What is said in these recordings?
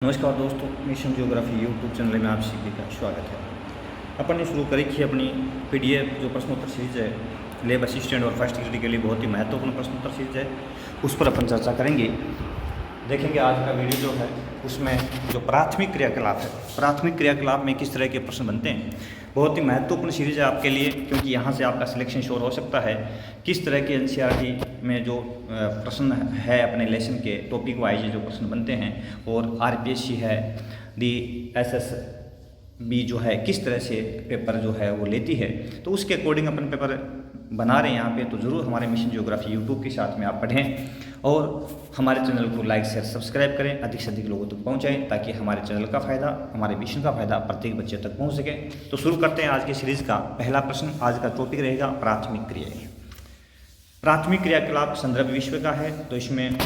नमस्कार दोस्तों, mission geography YouTube channel में आप सभी का स्वागत है। अपन ने शुरू करी थी अपनी पीडीएफ जो प्रश्नोत्तर सीरीज है लैब असिस्टेंट और फर्स्ट डिग्री के लिए बहुत ही महत्वपूर्ण प्रश्नोत्तर सीरीज है, उस पर अपन चर्चा करेंगे। देखेंगे आज का वीडियो जो है उसमें जो प्राथमिक क्रियाकलाप है, प्राथमिक क्रियाकलाप में किस तरह के प्रश्न बनते हैं, बहुत ही महत्वपूर्ण सीरीज है आपके लिए, क्योंकि यहाँ से आपका सिलेक्शन श्योर हो सकता है। किस तरह के एनसीईआरटी में जो प्रश्न है अपने लेसन के टॉपिक वाइज जो प्रश्न बनते हैं, और आरपीएससी है, दी एसएसबी जो है किस तरह से पेपर जो है वो लेती है, तो उसके अकॉर्डिंग अपन पेपर बना रहे हैं यहाँ पे। तो ज़रूर हमारे मिशन ज्योग्राफी यूट्यूब के साथ में आप पढ़ें और हमारे चैनल को लाइक शेयर सब्सक्राइब करें, अधिक से अधिक लोगों तक पहुँचाएं, ताकि हमारे चैनल का फ़ायदा, हमारे मिशन का फ़ायदा प्रत्येक बच्चे तक पहुँच सके। तो शुरू करते हैं आज की सीरीज़ का पहला प्रश्न। आज का टॉपिक रहेगा प्राथमिक क्रियाएं। प्राथमिक क्रियाकलाप संदर्भ विश्व का है, तो इसमें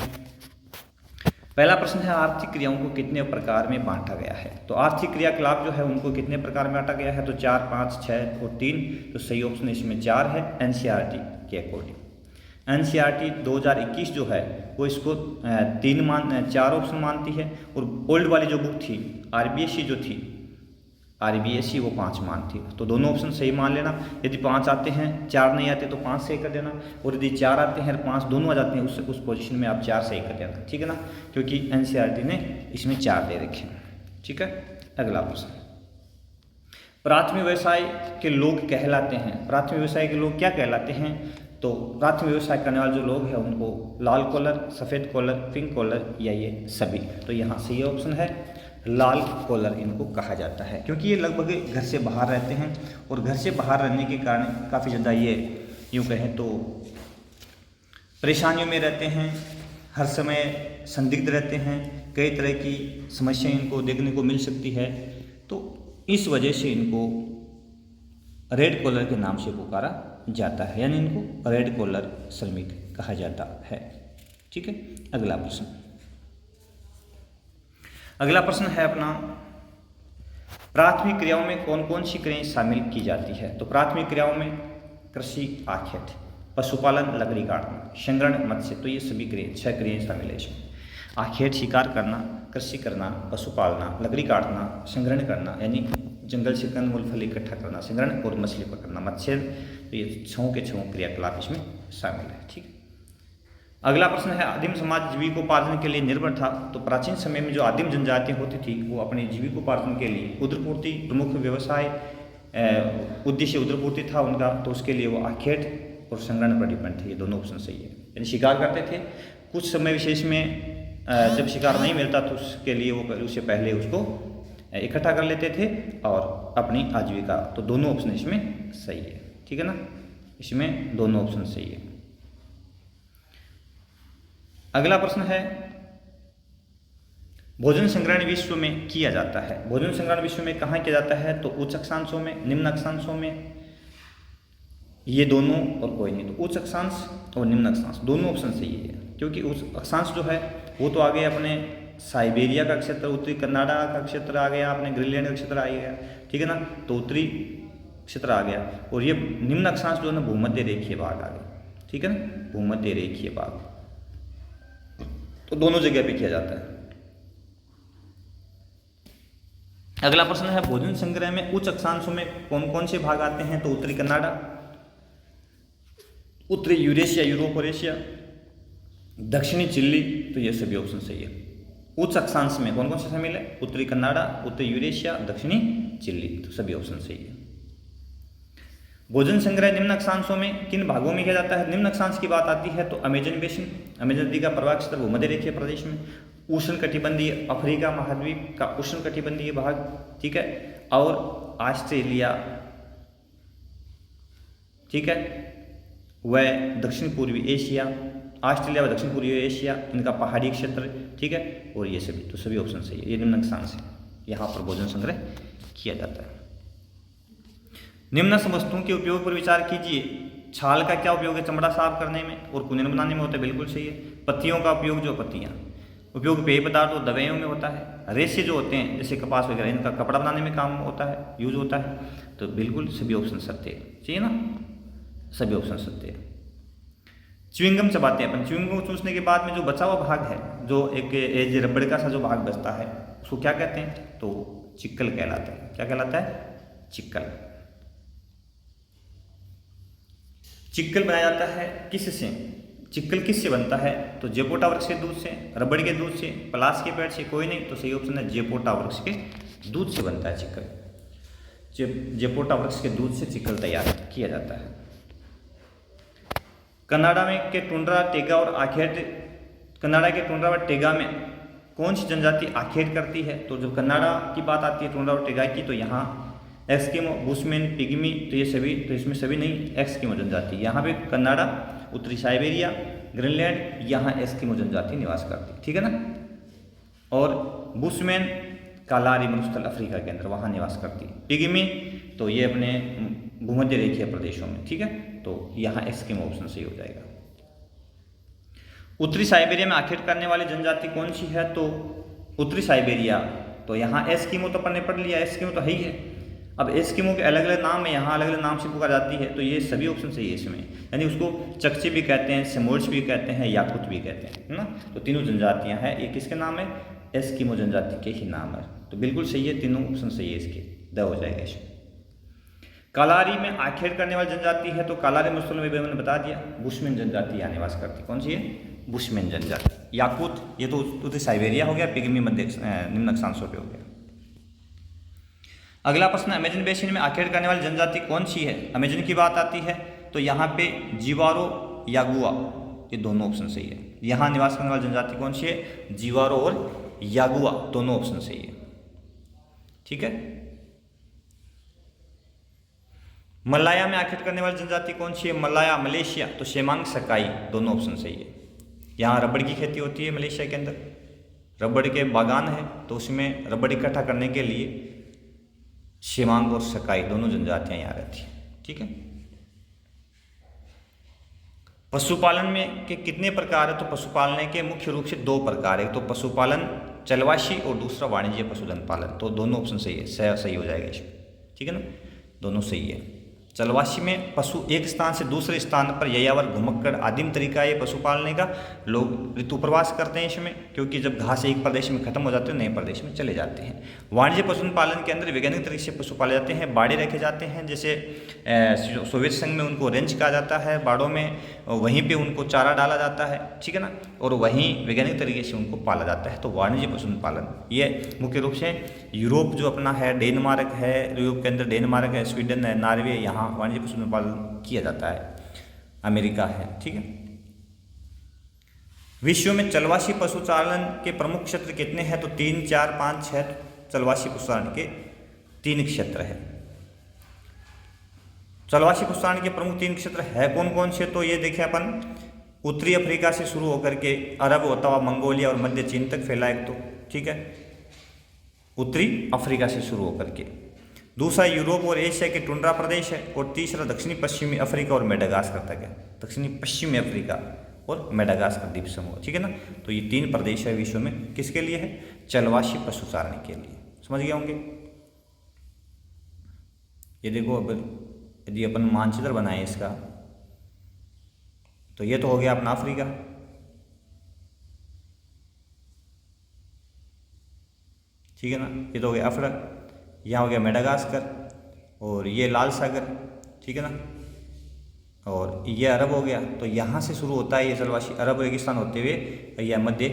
पहला प्रश्न है आर्थिक क्रियाओं को कितने प्रकार में बांटा गया है। तो आर्थिक क्रियाकलाप जो है उनको कितने प्रकार में बांटा गया है, तो 4, 5, 6 और 3। तो सही ऑप्शन इसमें 4 है एनसीईआरटी के अकॉर्डिंग। एनसीईआरटी 2021 जो है वो इसको 4 ऑप्शन मानती है, और ओल्ड वाली जो बुक थी आरबीएससी जो थी, आरबीएससी वो 5 मानती है। तो दोनों ऑप्शन सही मान लेना। यदि 5 आते हैं 4 नहीं आते तो 5 सही कर देना, और यदि 4 आते हैं और 5 दोनों आ जाते हैं उस पोजीशन में आप 4 सही कर देना, ठीक है ना, क्योंकि एनसीईआरटी ने इसमें 4 दे रखे हैं। ठीक है, अगला प्रश्न। प्राथमिक व्यवसाय के लोग कहलाते हैं, प्राथमिक व्यवसाय के लोग क्या कहलाते हैं, तो प्राथमिक व्यवसाय करने वाले जो लोग हैं उनको लाल कॉलर, सफ़ेद कॉलर, पिंक कॉलर या ये सभी। तो यहाँ सही ऑप्शन है लाल कॉलर इनको कहा जाता है, क्योंकि ये लगभग घर से बाहर रहते हैं, और घर से बाहर रहने के कारण काफ़ी ज़्यादा ये यूँ कहें तो परेशानियों में रहते हैं, हर समय संदिग्ध रहते हैं, कई तरह की समस्याएं इनको देखने को मिल सकती है। तो इस वजह से इनको रेड कॉलर के नाम से पुकारा जाता है, यानी इनको रेड कॉलर श्रमिक कहा जाता है। ठीक है, अगला प्रश्न। अगला प्रश्न है अपना, प्राथमिक क्रियाओं में कौन कौन सी क्रियाएं शामिल की जाती है। तो प्राथमिक क्रियाओं में कृषि, आखेट, पशुपालन, लकड़ी काटना, संग्रहण, मत्स्य, तो ये सभी क्रियाएं 6 क्रियाएं शामिल है इसमें। आखेट शिकार करना, कृषि करना, पशुपालना, लकड़ी काटना, संग्रहण करना यानी जंगल से कंद मूल फल इकट्ठा करना, संग्रहण, और मछली पकड़ना, मत्स्य, तो ये 6 के 6 क्रियाकलाप इसमें शामिल है। ठीक है, अगला प्रश्न है आदिम समाज जीविकोपार्जन के लिए निर्भर था। तो प्राचीन समय में जो आदिम जनजातियां होती थी वो अपने जीविकोपार्जन के लिए उद्रपूर्ति प्रमुख व्यवसाय उद्देश्य उद्रपूर्ति था उनका, तो उसके लिए वो आखेट और संग्रहण पर डिपेंड थे। ये दोनों ऑप्शन सही है, यानी शिकार करते थे। कुछ समय विशेष में जब शिकार नहीं मिलता तो उसके लिए वो उससे पहले उसको इकट्ठा कर लेते थे और अपनी आजीविका, तो दोनों ऑप्शन इसमें सही है। ठीक है ना, इसमें दोनों ऑप्शन सही है। अगला प्रश्न है भोजन संग्रहण विश्व में किया जाता है। भोजन संग्रहण विश्व में कहाँ किया जाता है, तो उच्च अक्षांशों में, निम्न अक्षांशों में, ये दोनों और कोई नहीं। तो उच्च अक्षांश और निम्न अक्षांश दोनों ऑप्शन सही है, क्योंकि उच्च अक्षांश जो है वो तो आ गया अपने साइबेरिया का क्षेत्र, उत्तरी कनाडा का क्षेत्र आ गया, अपने ग्रीनलैंड का क्षेत्र आ गया, ठीक है ना, तो उत्तरी क्षेत्र आ गया। और ये निम्न अक्षांश जो है ना भूमध्य रेखीय भाग आ गया, ठीक है ना, भूमध्य रेखीय भाग, तो दोनों जगह पे किया जाता है। अगला प्रश्न है भोजन संग्रह में उच्च अक्षांशों में कौन कौन से भाग आते हैं, तो उत्तरी कनाडा, उत्तरी यूरेशिया यूरोप और एशिया, दक्षिणी चिली, तो ये सभी ऑप्शन सही है। उच्च अक्षांश में कौन कौन से शामिल है, उत्तरी कनाडा, उत्तरी यूरेशिया, दक्षिणी चिली, तो सभी ऑप्शन सही है। भोजन संग्रह निम्न अक्षांशों में किन भागों में किया जाता है। निम्न अक्षांश की बात आती है तो अमेजन बेसिन, अमेजन नदी का प्रवाह क्षेत्र भूमध्य रेखीय प्रदेश में, उष्ण कटिबंधीय अफ्रीका महाद्वीप का उष्ण कटिबंधीय भाग, ठीक है, और ऑस्ट्रेलिया, ठीक है, वह दक्षिण पूर्वी एशिया, ऑस्ट्रेलिया व दक्षिण पूर्वी एशिया इनका पहाड़ी क्षेत्र, ठीक है, और ये सभी, तो सभी ऑप्शन सही है। ये निम्न अक्षांश है, यहाँ पर भोजन संग्रह किया जाता है। निम्नस्थ वस्तुओं के उपयोग पर विचार कीजिए। छाल का क्या उपयोग है, चमड़ा साफ करने में और कुंदन बनाने में होता है, बिल्कुल सही है। पत्तियों का उपयोग, जो पत्तियां उपयोग पेय पदार्थ और दवाइयों में होता है। रेशे जो होते हैं जैसे कपास वगैरह, इनका कपड़ा बनाने में काम होता है, यूज होता है, तो बिल्कुल सभी ऑप्शन सत्य है, चाहिए ना, सभी ऑप्शन सत्य है। च्युइंगम चबाते हैं अपन। च्युइंगम को चूसने के बाद में जो बचा हुआ भाग है, जो एक एज रबड़ का सा जो भाग बचता है, उसको क्या कहते हैं? तो चिक्कल कहलाता है। क्या कहलाता है? चिक्कल। चिक्कल बनाया जाता है किससे? चिक्कल किससे बनता है? तो जेपोटा वृक्ष के दूध से, रबड़ के दूध से, पलाश के पेड़ से, कोई नहीं तो सही ऑप्शन है जेपोटा वृक्ष के दूध से बनता है चिक्कल। जेपोटा वृक्ष के दूध से चिक्कल तैयार किया जाता है। कनाडा में के टुंड्रा, टेगा और आखेट, कनाडा के टुंड्रा और टेगा में कौन सी जनजाति आखेट करती है? तो जब कनाडा की बात आती है टुंड्रा और टेगा की, तो यहाँ एस्किमो, बुशमैन, पिग्मी, तो ये सभी, तो इसमें सभी नहीं एस्किमो जनजाति। यहाँ पे कनाडा, उत्तरी साइबेरिया, ग्रीनलैंड, यहाँ एस्किमो जनजाति निवास करती, ठीक है ना। और बुशमैन कालारी मरुस्थल अफ्रीका के अंदर वहाँ निवास करती। पिग्मी तो ये अपने भूमध्य रेखीय प्रदेशों में, ठीक है। तो यहाँ एस्किमो ऑप्शन सही हो जाएगा। उत्तरी साइबेरिया में आखेट करने वाली जनजाति कौन सी है? तो उत्तरी साइबेरिया, तो यहाँ एस्किमो तो अपन ने पढ़ लिया, एस्किमो तो है ही है। अब एस्किमो के अलग अलग नाम है, यहाँ अलग अलग नाम से पुकार जाती है, तो ये सभी ऑप्शन सही है इसमें। यानी उसको चकचे भी कहते हैं, सेमोइड्स भी कहते हैं, याकुत भी कहते हैं, है ना। तो तीनों जनजातियाँ हैं, ये किसके नाम है? एस्किमो जनजाति के ही नाम है। तो बिल्कुल सही है, तीनों ऑप्शन सही है, इसके द हो जाएगा इसमें। कालारी में आखेट करने वाली जनजाति है, तो कालारी मरुस्थल में भी मैंने बता दिया, बुशमैन जनजाति यहाँ निवास करती। कौन सी है? बुशमैन जनजाति। याकुत ये तो उत्तरी साइबेरिया हो गया, पिग्मी मध्य निम्न अक्षांशों पे हो गया। अगला प्रश्न, अमेजन बेसिन में आखेट करने वाली जनजाति कौन सी है? अमेजन की बात आती है तो यहाँ पे जीवारो, यागुआ, ये दोनों ऑप्शन सही है। यहाँ निवास करने वाली जनजाति कौन सी है? जीवारो और यागुआ, दोनों ऑप्शन सही है, ठीक है। मलाया में आखेट करने वाली जनजाति कौन सी है? मलाया, मलेशिया, तो शेमांग सकाई, दोनों ऑप्शन सही है। यहाँ रबड़ की खेती होती है मलेशिया के अंदर, रबड़ के बागान है, तो उसमें रबड़ इकट्ठा करने के लिए शेमांग और सकाई दोनों जनजातियां यहाँ रहती हैं, ठीक है। पशुपालन में के कितने प्रकार है? तो पशुपालन के मुख्य रूप से दो प्रकार है, तो पशुपालन चलवाशी और दूसरा वाणिज्य पशुधन पालन, तो दोनों ऑप्शन सही है, सही हो जाएगा इसमें, ठीक है ना, दोनों सही है। चलवाशी में पशु एक स्थान से दूसरे स्थान पर यायावर घुमक्कड़ आदिम तरीका है पशु पालने का। लोग ऋतु प्रवास करते हैं इसमें, क्योंकि जब घास एक प्रदेश में खत्म हो जाते हैं नए प्रदेश में चले जाते हैं। वाणिज्य पशुधन पालन के अंदर वैज्ञानिक तरीके से पशु पाले जाते हैं, बाड़े रखे जाते हैं, जैसे सोवियत संघ में उनको रेंज कहा जाता है, बाड़ों में वहीं पर उनको चारा डाला जाता है, ठीक है ना, और वहीं वैज्ञानिक तरीके से उनको पाला जाता है। तो वाणिज्य पशुधन पालन ये मुख्य रूप से यूरोप जो अपना है, डेनमार्क है, यूरोप के अंदर डेनमार्क है, स्वीडन है, नॉर्वे, यहाँ वाणिज्य पशुधन पालन किया जाता है, अमेरिका है, ठीक है। विश्व में चलवासी पशुचालन के प्रमुख क्षेत्र कितने हैं? तो 3, 4, 5, 6 चलवासी पशुचालन के 3 क्षेत्र है। चलवासी पशुचालन के प्रमुख 3 क्षेत्र है कौन कौन से? तो ये देखें अपन, उत्तरी अफ्रीका से शुरू होकर के अरब होता हुआ मंगोलिया और मध्य चीन तक फैला एक, तो ठीक है, उत्तरी अफ्रीका से शुरू होकर के। दूसरा यूरोप और एशिया के टुंड्रा प्रदेश है, और तीसरा दक्षिणी पश्चिमी अफ्रीका और मेडागास्कर तक है, दक्षिणी पश्चिमी अफ्रीका और मेडागास्कर द्वीप समूह, ठीक है ना। तो ये 3 प्रदेश है विश्व में, किसके लिए है? चलवासी पशुचारण के लिए। समझ गए होंगे। ये देखो, अब यदि अपन मानचित्र बनाए इसका, तो ये तो हो गया अपना अफ्रीका, ठीक है ना, ये तो हो गया अफ्रीका, यहाँ हो गया मेडागास्कर, और ये लाल सागर, ठीक है ना, और ये अरब हो गया। तो यहाँ से शुरू होता है ये चलवासी, अरब रेगिस्तान होते हुए यह मध्य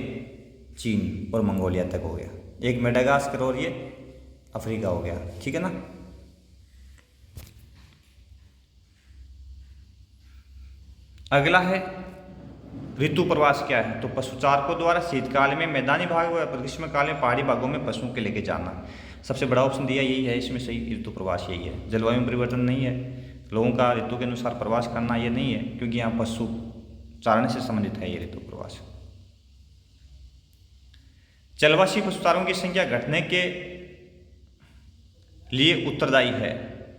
चीन और मंगोलिया तक हो गया, एक मेडागास्कर और ये अफ्रीका हो गया, ठीक है ना। अगला है ऋतु प्रवास क्या है? तो पशुचारकों द्वारा शीतकाल में मैदानी भाग व ग्रीष्मकाल में पहाड़ी भागों में पशुओं के लेके जाना। सबसे बड़ा ऑप्शन दिया यही है, इसमें सही ऋतु प्रवास यही है। जलवायु में परिवर्तन नहीं है, लोगों का ऋतु के अनुसार प्रवास करना ये नहीं है, क्योंकि यहाँ पशु चारण से संबंधित है ये ऋतु प्रवास। चलवासी पशुचारकों की संख्या घटने के लिए उत्तरदायी है,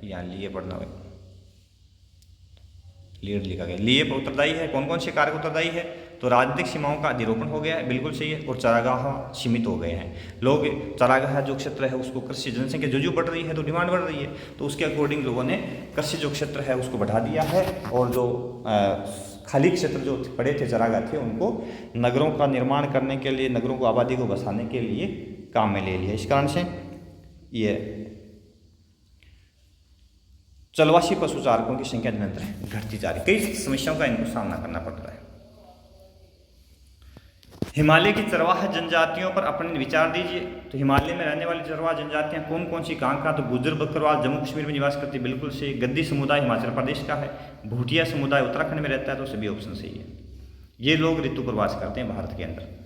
यहाँ लिए पढ़ना है, लिए लिखा गया, लिए उत्तरदायी है। कौन कौन से कारक उत्तरदायी है? तो राजनीतिक सीमाओं का अधिरोपण हो गया है, बिल्कुल सही है, और चारागाह सीमित हो गए हैं। लोग चारागाह जो क्षेत्र है उसको कृषि, जनसंख्या जो बढ़ रही है तो डिमांड बढ़ रही है, तो उसके अकॉर्डिंग लोगों ने कृषि जो क्षेत्र है उसको बढ़ा दिया है, और जो खाली क्षेत्र जो पड़े थे चरागाह थे उनको नगरों का निर्माण करने के लिए, नगरों को आबादी को बसाने के लिए काम में ले लिया। इस कारण से ये चलवासी पशुचारकों की संख्या निरंतर घटती जा रही, कई समस्याओं का इनको सामना करना पड़ रहा है। हिमालय की चरवाह जनजातियों पर अपने विचार दीजिए। तो हिमालय में रहने वाली चरवाह जनजातियां कौन कौन सी, कहाँ कहाँ? तो गुर्जर बकरवाल जम्मू कश्मीर में निवास करती है, बिल्कुल सही। गद्दी समुदाय हिमाचल प्रदेश का है। भूटिया समुदाय उत्तराखंड में रहता है, तो सभी ऑप्शन सही है। ये लोग ऋतु प्रवास करते हैं भारत के अंदर।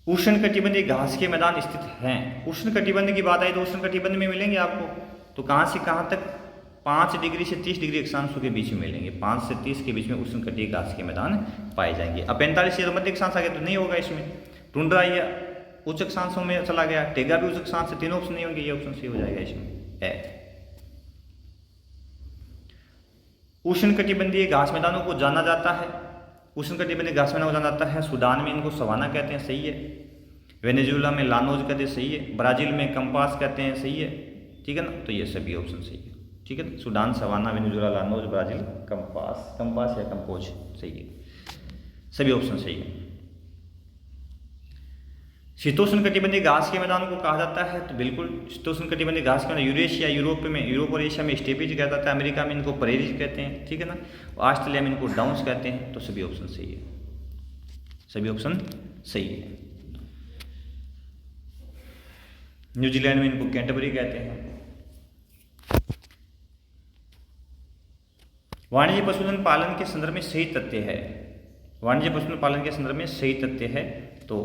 उष्ण कटिबंधीय घास के मैदान स्थित हैं। उष्ण कटिबंध की बात आई तो उष्ण कटिबंध में मिलेंगे आपको, तो कहाँ से कहाँ तक? 5 डिग्री से 30 डिग्री अक्षांशों के बीच में मिलेंगे। 5 से 30 के बीच में उष्ण कटिबंधीय घास के मैदान पाए जाएंगे। अब 45 से तो मध्य अक्षांश आ गया, तो नहीं होगा इसमें। टुंड्रा या उच्च अक्षांशों में चला गया, टेगा भी उच्च अक्षांश से, तीनों ऑप्शन नहीं होंगे, ये ऑप्शन सही हो जाएगा इसमें है। उष्ण कटिबंधीय घास मैदानों को जाना जाता है, उष्ण कटिबंधीय घास मैदानों को जाना जाता है। सूडान में इनको सवाना कहते हैं, सही है। वेनेजुएला में लानोज कहते हैं, सही है। ब्राजील में कंपास कहते हैं, सही है। ठीक है ना, तो ये सभी ऑप्शन सही है। ठीक है, Sudan, savanna, Venezuela, llanos, Brazil, campos या कंपोज, सही है। सभी ऑप्शन सही है। शीतोष्ण कटिबंधीय घास के मैदानों को कहा जाता है, तो बिल्कुल शीतोष्ण कटिबंधीय घास के मैदान यूरेशिया, यूरोप और एशिया में स्टेपीज कहा जाता है। अमेरिका में इनको प्रेरीज कहते हैं, ठीक है ना। ऑस्ट्रेलिया में इनको डाउन्स कहते हैं, तो सभी ऑप्शन सही है। सभी ऑप्शन सही है। न्यूजीलैंड में इनको कैंटरबरी कहते हैं। वाणिज्य पशुधन पालन के संदर्भ में सही तथ्य है। वाणिज्य पशुधन पालन के संदर्भ में सही तथ्य है, तो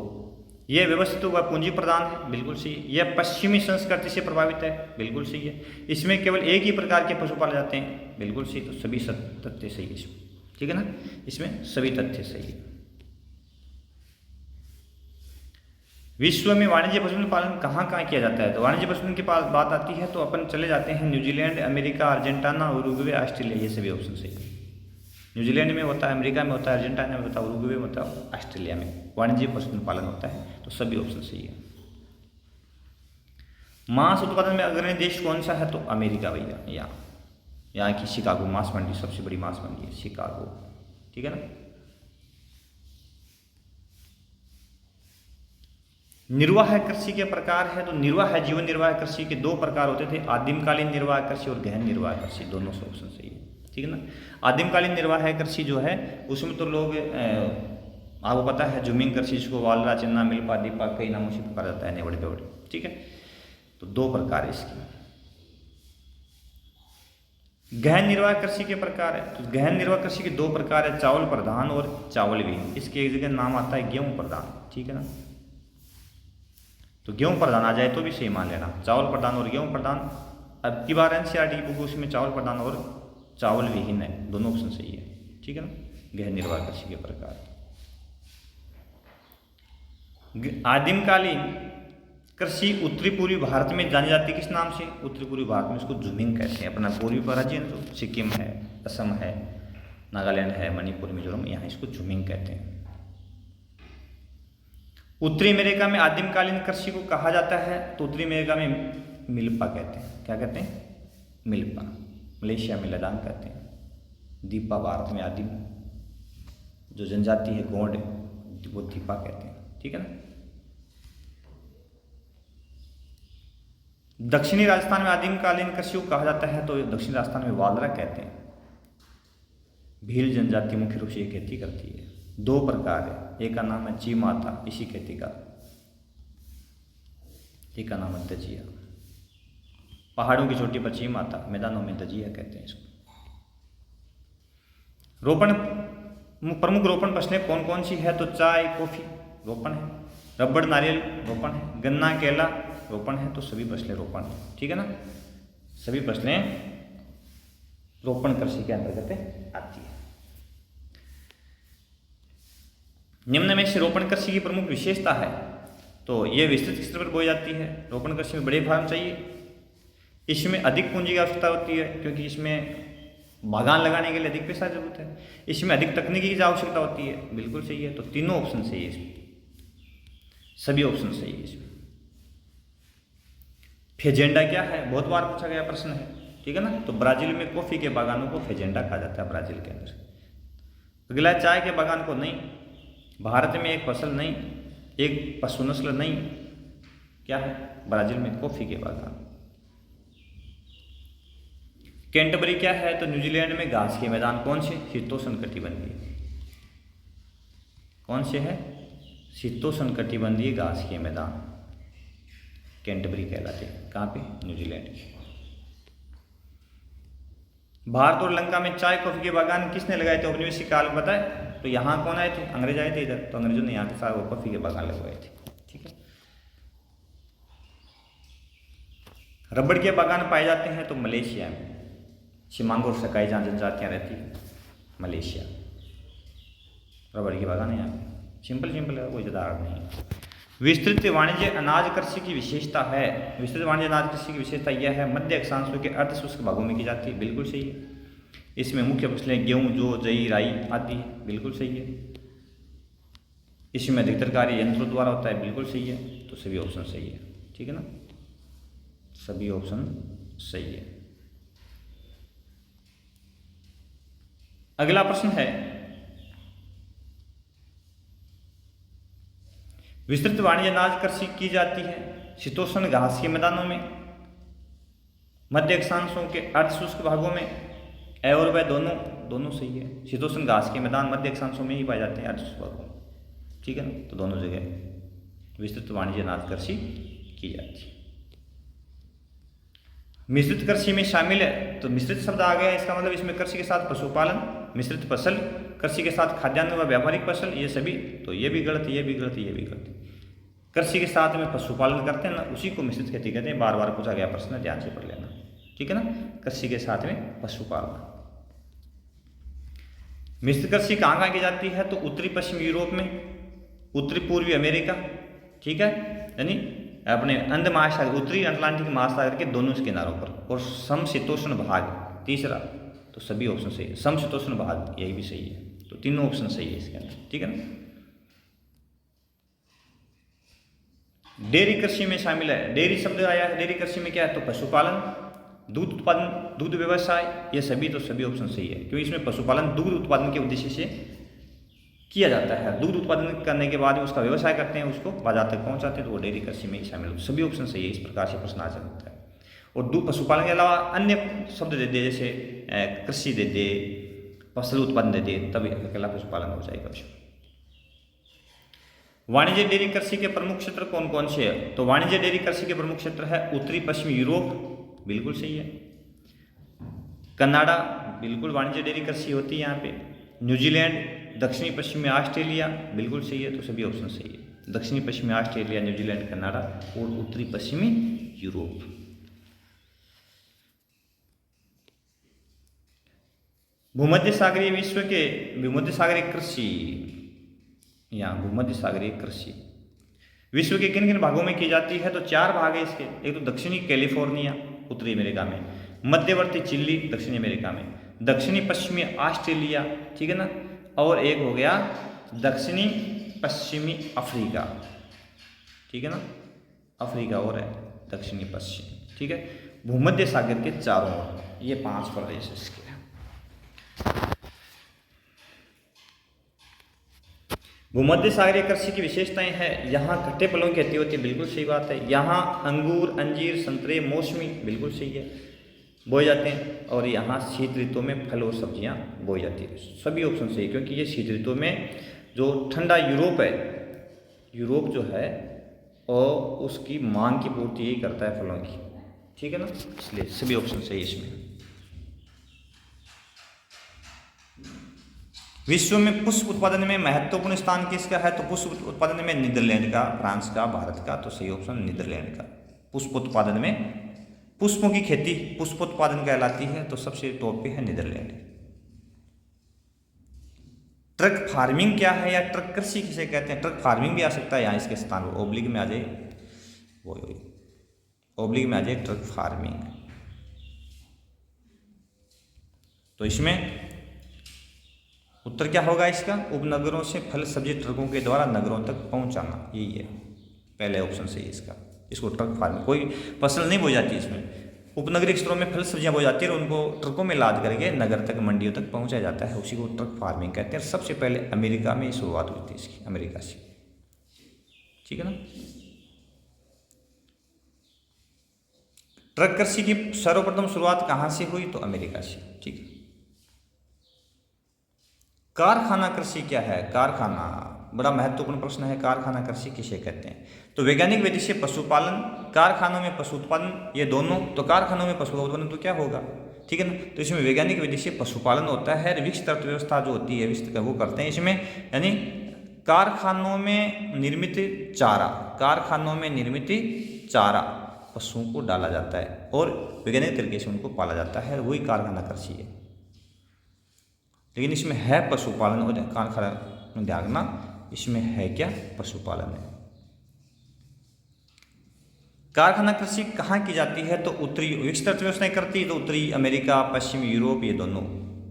यह व्यवस्थित व पूंजी प्रदान है, बिल्कुल सही। यह पश्चिमी संस्कृति से प्रभावित है, बिल्कुल सही है। इसमें केवल एक ही प्रकार के पशु पाले जाते हैं, बिल्कुल सही। तो सभी तथ्य सही है इसमें, ठीक है ना। इसमें सभी तथ्य सही है। विश्व में वाणिज्य पशुधन पालन कहाँ कहाँ किया जाता है? तो वाणिज्य पशुधन की बात आती है तो अपन चले जाते हैं New Zealand, America, Argentina, Uruguay, Australia, ये सभी ऑप्शन सही है। न्यूजीलैंड में होता है, अमेरिका में होता है, अर्जेंटीना में होता है, उरुग्वे में होता है, ऑस्ट्रेलिया में वाणिज्य पशुधन पालन होता है, तो सभी ऑप्शन सही है। मांस उत्पादन में अग्रणी देश कौन सा है? तो अमेरिका भैया। यहाँ की शिकागो मांस मंडी सबसे बड़ी मांस मंडी है, शिकागो, ठीक है ना। निर्वाह कृषि के प्रकार है, तो निर्वाह जीवन निर्वाह कृषि के 2 प्रकार होते थे, आदिमकालीन निर्वाह कृषि और गहन निर्वाह कृषि, दोनों से ऑप्शन सही है, ठीक है ना। आदिमकालीन निर्वाह कृषि जो है उसमें तो लोग आपको पता है जूमिंग कृषि, जिसको वालरा, चिन्ना, मिल्पा, दीपा, कई नामों से पुकारा जाता है, नेवड़ गवड़, ठीक है। तो 2 प्रकार है इसकी। गहन निर्वाह कृषि के प्रकार है, तो गहन निर्वाह कृषि के 2 प्रकार है, चावल प्रधान और चावल विहीन। इसकी एक जगह नाम आता है गेहूं प्रधान, ठीक है ना। तो गेहूं प्रधान आ जाए तो भी सही मान लेना, चावल प्रधान और गेहूं प्रधान। अब की बार एनसीईआरटी बुक उसमें चावल प्रधान और चावल विहीन है, दोनों ऑप्शन सही है, ठीक है ना। गहन निर्वाह कृषि के प्रकार। आदिमकालीन कृषि उत्तरी पूर्वी भारत में जानी जाती है किस नाम से? उत्तरी पूर्वी भारत में इसको जूमिंग कहते हैं। अपना पूर्वी राज्य है जो सिक्किम है, असम है, नागालैंड है, मणिपुर, मिजोरम, यहाँ इसको जूमिंग कहते हैं। उत्तरी अमेरिका में आदिमकालीन कृषि को कहा जाता है, तो उत्तरी अमेरिका में मिल्पा कहते हैं। क्या कहते हैं? मिल्पा। मलेशिया में लदान कहते हैं। दीपा भारत में आदिम जो जनजाति है गोंड, वो दीपा कहते हैं, ठीक है ना। दक्षिणी राजस्थान में आदिमकालीन कृषि को कहा जाता है, तो दक्षिणी राजस्थान में वालरा कहते हैं। भील जनजाति मुख्य रूप से ये खेती करती है। 2 प्रकार है, एक का नाम है ची माता, इसी खेती का, एक का नाम है दजिया। पहाड़ों की चोटी पर ची माता, मैदानों में दजिया कहते हैं इसको। रोपण, प्रमुख रोपण फसलें कौन कौन सी है? तो चाय, कॉफी रोपण है, रबड़, नारियल रोपण है, गन्ना, केला रोपण है, तो सभी फसलें रोपण है, ठीक है ना। सभी फसलें रोपण कृषि के अंतर्गत आती है। निम्न में से रोपण कृषि की प्रमुख विशेषता है, तो यह विस्तृत स्तर पर बोई जाती है। रोपण कृषि में बड़े फार्म चाहिए, इसमें अधिक पूंजी की आवश्यकता होती है, क्योंकि इसमें बागान लगाने के लिए अधिक पैसा जरूरत है। इसमें अधिक तकनीकी की आवश्यकता होती है, बिल्कुल सही है। तो तीनों ऑप्शन सही है इसमें, सभी ऑप्शन सही है इसमें। एजेंडा क्या है? बहुत बार पूछा गया प्रश्न है। ठीक है ना। तो ब्राज़ील में कॉफ़ी के बागानों को फेजेंडा कहा जाता है ब्राज़ील के अंदर। अगला चाय के बागान को नहीं, भारत में एक फसल नहीं, एक पशु नस्ल नहीं, क्या है ब्राज़ील में कॉफ़ी के बागान। कैंटरबरी क्या है तो न्यूजीलैंड में घास के मैदान कौन से, शीतोष्णकटिबंधीय, कौन से है, शीतोष्णकटिबंधीय घास के मैदान कैंटरबरी कहलाते हैं। कहाँ पे, न्यूजीलैंड के। भारत और लंका में चाय कॉफी के बागान किसने लगाए थे औपनिवेशिक काल में, बताए तो यहाँ कौन आए थे, अंग्रेज आए थे इधर, तो अंग्रेजों ने यहाँ के साथ वो कॉफी के बागान लगवाए थे। ठीक है। रबड़ के बागान पाए जाते हैं तो मलेशिया में, शिमांग और सकाई जहाँ जनजातियाँ रहती है, मलेशिया, रबड़ के बागान है यहाँ पे। सिंपल है, कोई ज़्यादा हार्ड नहीं है। विस्तृत वाणिज्य अनाज कृषि की विशेषता है, विस्तृत वाणिज्य अनाज कृषि की विशेषता यह है मध्य अक्षांशों के अर्धशुष्क भागों में की जाती है, बिल्कुल सही है। इसमें मुख्य फसलें गेहूं, जौ, जई, राई आती है, बिल्कुल सही है। इसमें अधिकतर कार्य यंत्रों द्वारा होता है, बिल्कुल सही है। तो सभी ऑप्शन सही है, ठीक है ना, सभी ऑप्शन सही है। अगला प्रश्न है, विस्तृत वाणिज्य अनाज कृषि की जाती है शीतोष्ण घास के मैदानों में, मध्य अक्षांशों के अर्धशुष्क भागों में, ए और व दोनों सही है। शीतोष्ण घास के मैदान मध्य अक्षांशों में ही पाए जाते हैं, अर्धशुष्क भागों में, ठीक है ना। तो दोनों जगह विस्तृत वाणिज्य अनाज कृषि की जाती है। मिश्रित कृषि में शामिल है तो मिश्रित शब्द आ गया, इसका मतलब इसमें कृषि के साथ पशुपालन, मिश्रित फसल, कृषि के साथ खाद्यान्न व व्यापारिक फसल, ये सभी, तो ये भी गलत, ये भी गलत, ये भी गलत। कृषि के साथ में पशुपालन करते हैं ना, उसी को मिश्रित खेती कहते हैं। बार बार पूछा गया प्रश्न, ध्यान से पढ़ लेना, ठीक है ना। कृषि के साथ में पशुपालन। मिश्रित कृषि कहाँ की जाती है तो उत्तरी पश्चिमी यूरोप में, उत्तरी पूर्वी अमेरिका, ठीक है, यानी अपने अंध महासागर, उत्तरी अटलांटिक महासागर के दोनों किनारों पर, और समशीतोष्ण भाग, तीसरा, तो सभी ऑप्शन सही है। समशीतोष्ण भाग, यही भी सही है। तो तीनों ऑप्शन सही है इसके अंदर, ठीक है ना। डेयरी कृषि में शामिल है, डेयरी शब्द आया है, डेयरी कृषि में क्या है तो पशुपालन, दूध उत्पादन, दूध व्यवसाय, ये सभी, तो सभी ऑप्शन सही है, क्योंकि इसमें पशुपालन दूध उत्पादन के उद्देश्य से किया जाता है। दूध उत्पादन करने के बाद उसका व्यवसाय करते हैं, उसको बाजार तक पहुंचाते हैं, तो वो डेयरी कृषि में ही शामिल हो। सभी ऑप्शन सही है, इस प्रकार से प्रश्न आ सकता है। और दूध पशुपालन के अलावा अन्य शब्द दे दे, जैसे कृषि दे दे, फसल उत्पादन दे दे, तभी अकेला पशुपालन हो जाएगा। वाणिज्य डेयरी कृषि के प्रमुख क्षेत्र कौन कौन से है तो वाणिज्य डेयरी कृषि के प्रमुख क्षेत्र है उत्तरी पश्चिमी यूरोप, बिल्कुल सही है। कनाडा, बिल्कुल वाणिज्य डेयरी कृषि होती है यहाँ पे। न्यूजीलैंड, दक्षिणी पश्चिमी ऑस्ट्रेलिया, बिल्कुल सही है। तो सभी ऑप्शन सही है, दक्षिणी पश्चिमी ऑस्ट्रेलिया, न्यूजीलैंड, कनाडा और उत्तरी पश्चिमी यूरोप। भूमध्य सागरीय विश्व के भूमध्य सागरीय कृषि, यहाँ भूमध्य सागरीय कृषि विश्व के किन किन भागों में की जाती है तो 4 भाग है इसके। एक तो दक्षिणी कैलिफोर्निया उत्तरी अमेरिका में, मध्यवर्ती चिली दक्षिणी अमेरिका में, दक्षिणी पश्चिमी ऑस्ट्रेलिया, ठीक है ना, और एक हो गया दक्षिणी पश्चिमी अफ्रीका, ठीक है ना, अफ्रीका और है दक्षिणी पश्चिम, ठीक है। भूमध्य सागर के चारों ओर ये 5 प्रदेश इसके। भूमध्य सागरीय कृषि की विशेषताएं हैं, यहाँ खट्टे फलों की खेती होती है, बिल्कुल सही बात है। यहाँ अंगूर, अंजीर, संतरे, मौसमी, बिल्कुल सही है, बोए जाते हैं। और यहाँ शीत ऋतु में फल और सब्जियाँ बोई जाती है, सभी ऑप्शन सही, क्योंकि ये शीत ऋतु में जो ठंडा यूरोप है, यूरोप जो है और उसकी मांग की पूर्ति यही करता है फलों की, ठीक है ना, इसलिए सभी ऑप्शन सही इसमें। विश्व में पुष्प उत्पादन में महत्वपूर्ण स्थान किसका है तो पुष्प उत्पादन में नीदरलैंड का, फ्रांस का, भारत का, तो सही ऑप्शन नीदरलैंड का। पुष्प उत्पादन में, पुष्पों की खेती पुष्पोत्पादन कहलाती है, तो सबसे टॉप पे है नीदरलैंड। ट्रक फार्मिंग क्या है या ट्रक कृषि किसे कहते हैं, ट्रक फार्मिंग भी आ सकता है यहाँ इसके स्थान पर, ओब्लिक में आ जाए, वो ओब्लिक में आ जाए ट्रक फार्मिंग। तो इसमें उत्तर क्या होगा इसका, उपनगरों से फल सब्जी ट्रकों के द्वारा नगरों तक पहुंचाना, यही है पहले ऑप्शन सही इसका। इसको ट्रक फार्मिंग, कोई फसल नहीं बोई जाती इसमें, उपनगरीय क्षेत्रों में फल सब्जियां बोई जाती है और उनको ट्रकों में लाद करके नगर तक, मंडियों तक पहुंचाया जाता है, उसी को ट्रक फार्मिंग कहते हैं। सबसे पहले अमेरिका में शुरुआत हुई थी इसकी, अमेरिका से, ठीक है ना। ट्रक कृषि की सर्वप्रथम शुरुआत कहां से हुई? तो अमेरिका से, ठीक है। कारखाना कृषि क्या है? कारखाना बड़ा महत्वपूर्ण प्रश्न है। कारखाना कृषि किसे कहते हैं? तो वैज्ञानिक विधि से पशुपालन, कारखानों में पशु उत्पादन, ये दोनों। तो कारखानों में पशु उत्पादन तो क्या होगा, ठीक है ना। तो इसमें वैज्ञानिक विधि से पशुपालन होता है। विकसित अर्थव्यवस्था जो होती है विकसित वो करते हैं इसमें, यानी कारखानों में निर्मित चारा, कारखानों में निर्मित चारा पशुओं को डाला जाता है और वैज्ञानिक तरीके से उनको पाला जाता है, वही कारखाना कृषि है। लेकिन इसमें है पशुपालन और कारखाना में ध्यान रखना, इसमें है क्या? पशुपालन है। कारखाना कृषि कहाँ की जाती है? तो उत्तरी विकसित अर्थव्यवस्थाएं करती है, तो उत्तरी अमेरिका, पश्चिम यूरोप, ये दोनों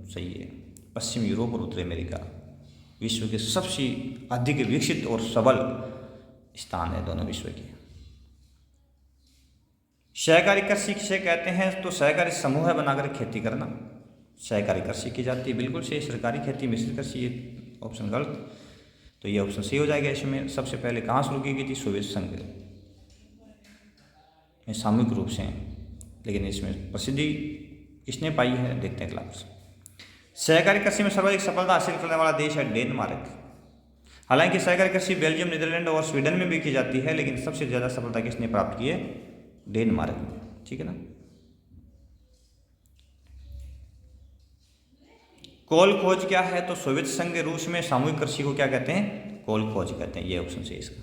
सही है। पश्चिम यूरोप और उत्तरी अमेरिका विश्व के सबसे अधिक विकसित और सबल स्थान है दोनों विश्व के। सहकारी कृषि किसे कहते हैं? तो सहकारी समूह बनाकर खेती करना सहकारी कृषि की जाती है। बिल्कुल सही। सरकारी खेती, मिश्रित कृषि, ये ऑप्शन गलत, तो ये ऑप्शन सही हो जाएगा। इसमें सबसे पहले कहाँ शुरू की गई थी? सोवियत संघ में सामूहिक रूप से, लेकिन इसमें प्रसिद्धि किसने पाई है? देखते हैं क्लास। सहकारी कृषि में सर्वाधिक सफलता हासिल करने वाला देश है डेनमार्क। हालांकि सहकारी कृषि बेल्जियम, नीदरलैंड और स्वीडन में भी की जाती है, लेकिन सबसे ज़्यादा सफलता किसने प्राप्त की है? डेनमार्क में, ठीक है ना। कोल खोज क्या है? तो सोवियत संघ, रूस में सामूहिक कृषि को क्या कहते हैं? कोल खोज कहते हैं। ये ऑप्शन सही इसका,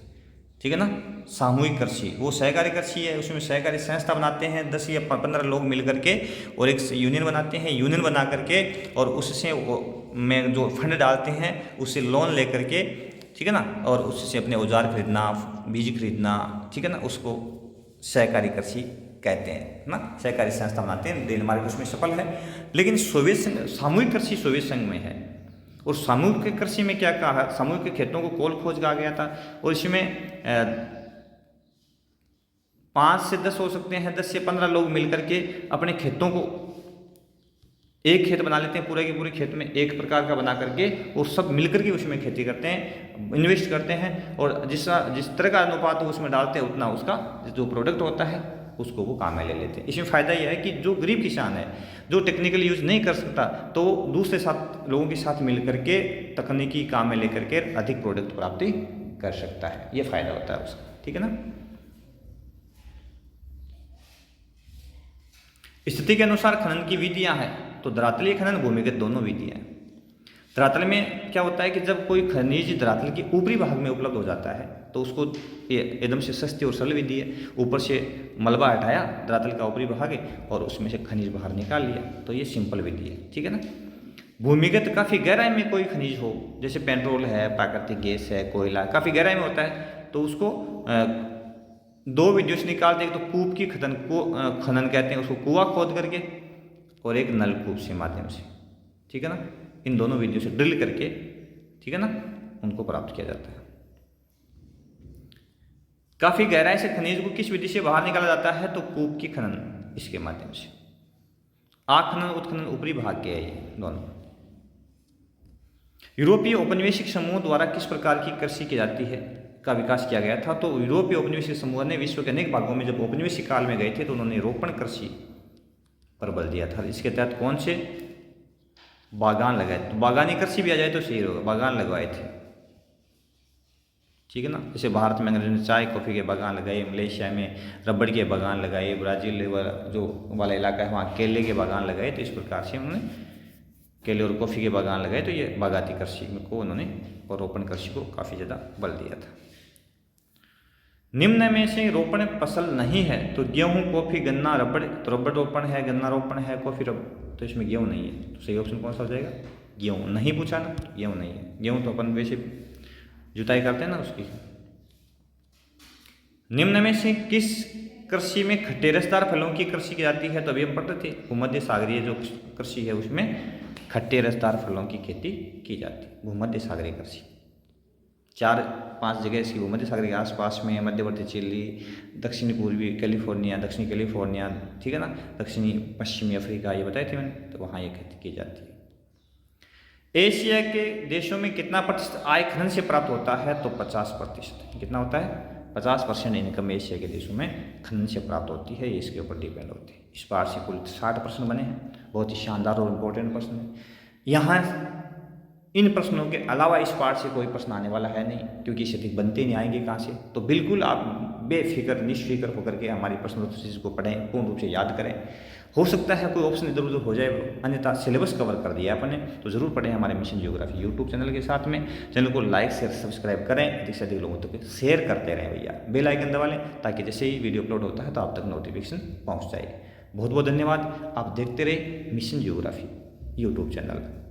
ठीक है ना। सामूहिक कृषि वो सहकारी कृषि है, उसमें सहकारी संस्था बनाते हैं 10 या 15 लोग मिल करके और एक यूनियन बनाते हैं। यूनियन बना करके और उससे में जो फंड डालते हैं उससे लोन ले करके, ठीक है ना, और उससे अपने औजार खरीदना, बीज खरीदना, ठीक है ना, उसको सहकारी कृषि कहते हैं ना। सहकारी संस्था बनाते हैं। डेनमार्क उसमें सफल है। लेकिन सोवियत संघ सामूहिक कृषि सोवियत संघ में है। और सामूहिक कृषि में क्या कहा? सामूहिक खेतों को कोल खोज कहा गया था। और इसमें 5 से 10 हो सकते हैं, 10 से 15 लोग मिलकर के अपने खेतों को एक खेत बना लेते हैं, पूरे के पूरे खेत में एक प्रकार का बना करके और सब मिलकर के उसमें खेती करते हैं, इन्वेस्ट करते हैं और जिस तरह का अनुपात उसमें डालते हैं उतना उसका जो प्रोडक्ट होता है उसको वो काम में ले लेते हैं। इसमें फ़ायदा यह है कि जो गरीब किसान है, जो टेक्निकल यूज़ नहीं कर सकता, तो दूसरे साथ लोगों के साथ मिल करके तकनीकी काम में लेकर के अधिक प्रोडक्ट प्राप्ति कर सकता है। ये फ़ायदा होता है उसका, ठीक है ना। स्थिति के अनुसार खनन की विधियां हैं, तो धरातलीय खनन, भूमिगत दोनों विधियां हैं। धरातल में क्या होता है कि जब कोई खनिज धरातल के ऊपरी भाग में उपलब्ध हो जाता है तो उसको एकदम से सस्ती और सरल विधि है। ऊपर से मलबा हटाया, धरातल का ऊपरी भाग है और उसमें से खनिज बाहर निकाल लिया, तो ये सिंपल विधि है, ठीक है ना। भूमिगत काफ़ी गहराई में कोई खनिज हो, जैसे पेट्रोल है, प्राकृतिक गैस है, कोयला काफ़ी गहराई में होता है, तो उसको 2 विधियों से निकालते हैं। तो कूप की खनन कहते हैं उसको, कुआं खोद करके, और एक नलकूप से माध्यम से, ठीक है ना। इन दोनों विधियों से ड्रिल करके, ठीक है ना, उनको प्राप्त किया जाता है। काफी गहराई से खनिज को किस विधि से बाहर निकाला जाता है? तो कूप की खनन, इसके माध्यम से। आखनन, उत्खनन ऊपरी भाग के है ये दोनों। यूरोपीय औपनिवेशिक समूह द्वारा किस प्रकार की कृषि की जाती है का विकास किया गया था? तो यूरोपीय औपनिवेशिक समूह ने विश्व के अनेक भागों में जब औपनिवेशिक काल में गए थे तो उन्होंने रोपण कृषि पर बल दिया था। इसके तहत कौन से बागान लगाए? तो बागानी कृषि भी आ जाए तो सही होगा, बागान लगवाए थे, ठीक है ना। जैसे भारत में अंग्रेजों ने चाय कॉफ़ी के बागान लगाए, मलेशिया में रबड़ के बागान लगाए, ब्राज़ील जो वाला इलाका है वहाँ केले के बागान लगाए। तो इस प्रकार से उन्होंने केले और कॉफ़ी के बागान लगाए। तो ये बागाती कृषि को उन्होंने और रोपण कृषि को काफ़ी ज़्यादा बल दिया था। निम्न में से रोपण फसल नहीं है, तो गेहूँ, कॉफ़ी, गन्ना, रबड़। तो रबड़ रोपण है, गन्ना रोपण है, कॉफ़ी रबड़, तो इसमें गेहूँ नहीं है। तो सही ऑप्शन कौन सा हो जाएगा? गेहूँ। नहीं पूछा ना, गेहूँ नहीं है। गेहूँ तो अपन वैसे जुताई करते हैं ना उसकी। निम्न में से किस कृषि में खट्टे रसदार फलों की कृषि की जाती है? तो अभी हम पढ़ते थे भूमध्य सागरीय जो कृषि है उसमें खट्टे रसदार फलों की खेती की जाती है, भूमध्य सागरीय कृषि। 4-5 जगह इसकी भूमध्य सागर के आसपास में, मध्यवर्ती चिली, दक्षिणी पूर्वी कैलिफोर्निया, दक्षिणी कैलिफोर्निया, ठीक है ना, दक्षिणी पश्चिमी अफ्रीका, ये बताए थे मैंने, तो वहाँ ये खेती की जाती है। एशिया के देशों में कितना प्रतिशत आय खनन से प्राप्त होता है? तो 50%। कितना होता है? 50% इनकम एशिया के देशों में खनन से प्राप्त होती है, इसके ऊपर डिपेंड होती है। इस बार से कुल 60% बने हैं। बहुत ही शानदार और इम्पोर्टेंट प्रश्न है। यहाँ इन प्रश्नों के अलावा इस पार्ट से कोई प्रश्न आने वाला है नहीं, क्योंकि इससे अधिक बनते नहीं आएंगे कहाँ से। तो बिल्कुल आप बेफिक्र निश्फिक्र होकर के हमारी प्रश्नोत्तर सीरीज को पढ़ें, पूर्ण रूप से याद करें। हो सकता है कोई ऑप्शन इधर उधर हो जाए, अन्यथा सिलेबस कवर कर दिया अपन ने, तो ज़रूर पढ़ें हमारे मिशन जियोग्राफी यूट्यूब चैनल के साथ में। चैनल को लाइक शेयर सब्सक्राइब करें, अधिक से अधिक लोगों तक शेयर करते रहें भैया। बेल आइकन दबा लें ताकि जैसे ही वीडियो अपलोड होता है तो आप तक नोटिफिकेशन पहुँच जाए। बहुत बहुत धन्यवाद। आप देखते रहे मिशन जियोग्राफी यूट्यूब चैनल।